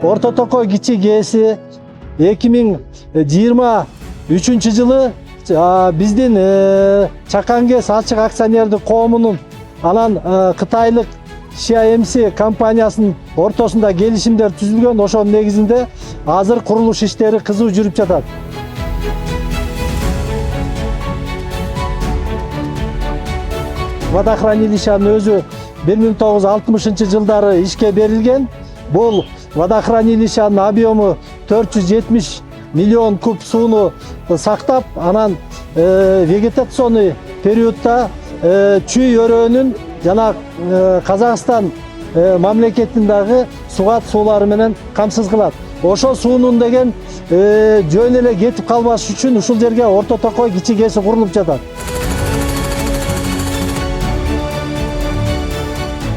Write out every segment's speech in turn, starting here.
Орто-Токой ГЭСи 2023 жылы биздин Чакан ГЭС ачык акционердик коомунун анан Кытайлык CHMC компаниясынын ортосунда келишимдер түзүлгөн. Ошонун негизинде азыр курулуш иштери кызуу жүрүп жатат. Водохранилищанын өзү 1960 жылдары ишке берилген. Бул водохранилищанын объему 470 миллион куб сууну сактап, анан вегетационный периодта чүй өрөөнүн жана Казакстан мамлекетинин дагы сугат суулары менен камсыз кылат. Ошо суунун деген жөн эле кетип калбаш үчүн ушул жерге Орто-Токой ГЭСи курулуп жатат.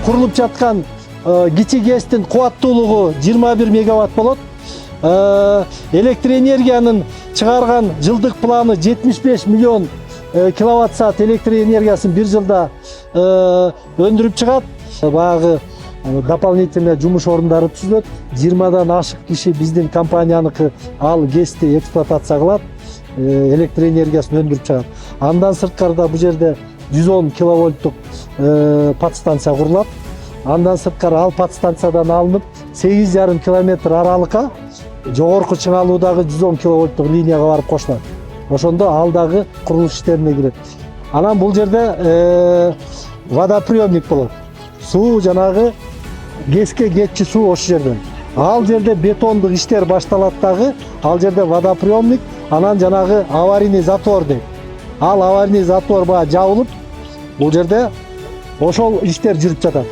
Курулуп жаткан ГЭСтин кубаттуулугу 21 мегаватт болот. Электроэнергиянын чыгарган жылдык планы 75 миллион киловатт-саат электроэнергиясын бир жылда өндүрүп чыгат. Баягы дополнительный жумуш орундары түзүлөт. 20дан ашык киши биздин компанияныкы ал ГЭСти эксплуатация кылат, электроэнергиясын өндүрүп чыгат. Андан сырткарыда бул жерде 110 киловольттук подстанция курулат. Андан сырткары ал подстанциядан алынып 8,5 километр аралыкка жогорку чыңалуудагы 110 киловольттук линияга барып кошулат. Ошондо ал дагы курулуш иштерине кирет. Анан бул жерде водоприемник болот. Суу жанагы ГЭСке кетчү суу ошол жерден. Ал жерде бетондук иштер башталат дагы. Ал жерде водоприемник, анан жанагы аварийный затвор дейт. Ал аварийный затвор баягы жабылып, бул жерде ошол иштер жүрүп жатат.